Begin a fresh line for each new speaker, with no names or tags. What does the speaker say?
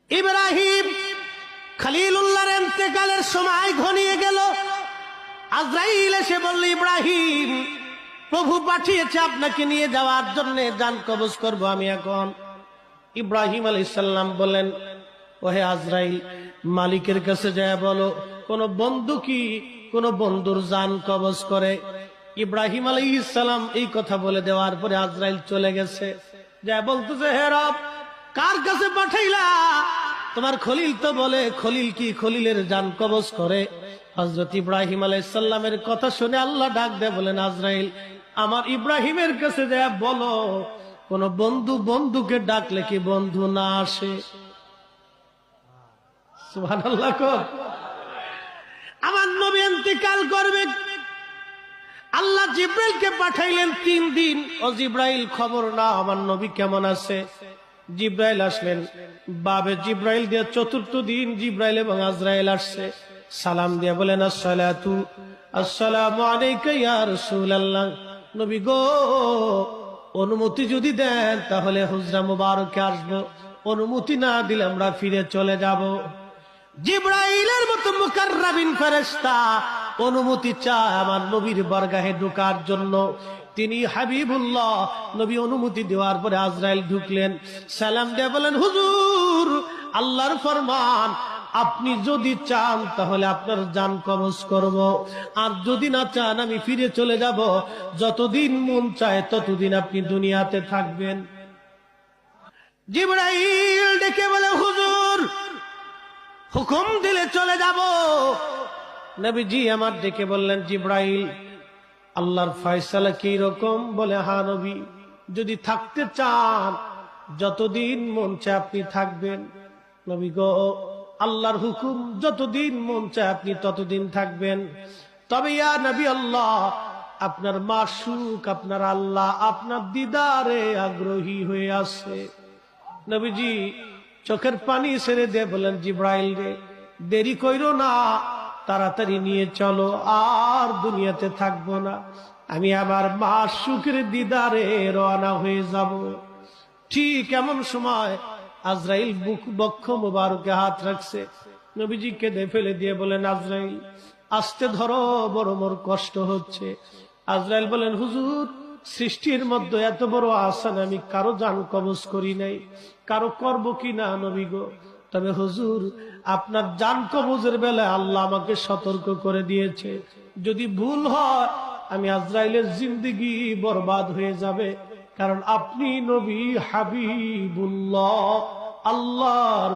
ইব্রাহিম খলিলুল্লাহর ইন্তেকালের সময় ঘনিয়ে গেল। আজরাইল এসে বলল, ইব্রাহিম, প্রভু পাঠিয়েছে আপনাকে নিয়ে যাওয়ার জন্য, জান কবজ করব আমি এখন। ইব্রাহিম আলাইহিস সালাম বলেন, ওহে আজরাইল, মালিকের কাছে যায় বলো কোন বন্ধু কি কোন বন্ধুর জান কবজ করে। ইব্রাহিম আলাইহিস সালাম এই কথা বলে দেওয়ার পরে আজরাইল চলে গেছে। যা বলতেছে, হে রব, কার কাছে পাঠাইলা? তোমার খলিল তো বলে খলিল কি খলিলের জান কবজ করে। হযরত ইব্রাহিম আলাইহিস সালামের কথা শুনে আল্লাহ ডাক দেয়, বলেন, আজরাইল, আমার ইব্রাহিমের কাছে যায় বলো কোন বন্ধু বন্ধুকে ডাকলে কি বন্ধু না আসে? সুবহানাল্লাহ। আমার নবী ইন্তেকাল করবে, আল্লাহ জিব্রাইলকে পাঠাইলেন 3 দিন। ও জিব্রাইল, খবর না আমার নবী কেমন আছে। জিব্রাইল আসলেন, বাবে জিব্রাইল দিয়ে 4th দিন জিব্রাইল এবং আজরাইল আসছে। সালাম দিয়ে বলেন, আসসালামু আলাইকা ইয়া রাসূলুল্লাহ। নবী গো, অনুমতি যদি দেন তাহলে হুজরা মুবারকে আসবো, অনুমতি না দিলে আমরা ফিরে চলে যাব। জিব্রাইলের মতো মুকাররাবিন ফেরেশতা অনুমতি চায় আমার নবীর বরগাহে ঢোকার জন্য। তিনি হাবিবুল্লাহ। নবী অনুমতি দেওয়ার পরে আজরাইল ঢুকলেন, সালাম দিয়ে বলেন, হুজুর, আল্লাহর ফরমান, আপনি যদি চান তাহলে আপনার জান কবজ করব, আর যদি না চান আমি ফিরে চলে যাব। যতদিন মন চায় ততদিন আপনি দুনিয়াতে থাকবেন। জিব্রাইল ডেকে বলে, হুজুর, হুকুম দিলে চলে যাব। নবীজি আমার ডেকে বললেন, জিব্রাইল, আল্লাহর ফয়সালা কি রকম? বলে, হ্যাঁ নবী, যদি থাকতে চান যতদিন মন চায় আপনি থাকবেন। নবী গো, আল্লাহর হুকুম, যতদিন মন চায় আপনি ততদিন থাকবেন। তবে ইয়া নবী আল্লাহ, আপনার মাশুক, আপনার আল্লাহ আপনার দিদারে আগ্রহী হয়ে আছে। নবীজি চোখের পানি ছেড়ে দিয়ে বলেন, জিব্রাইল রে, দেরি কইরো না, তাড়াতাড়ি নিয়ে চলো, আর দুনিয়াতে থাকবো না, আমি আমার মাশুকের দিদারে রওনা হয়ে যাব। ঠিক এমন সময় আজরাইল বক্ষ মুবারকে হাত রাখছে। নবীজি কেঁদে ফেলে দিয়ে বলেন, আজরাইল, আস্তে ধরো, বড় মোর কষ্ট হচ্ছে। আজরাইল বলেন, হুজুর, সৃষ্টির মধ্যে এত বড় আহসান আমি কারো জান কবজ করি নাই, কারো করব কি না নবী গো। তবে হুজুর, আপনার জান কবজের বেলায় আল্লাহ আমাকে সতর্ক করে দিয়েছে, যদি ভুল হয় আমি আজরাইলের জিন্দেগি বরবাদ হয়ে যাবে, কারণ আপনি নবী হাবিবুল্লাহ, আল্লাহর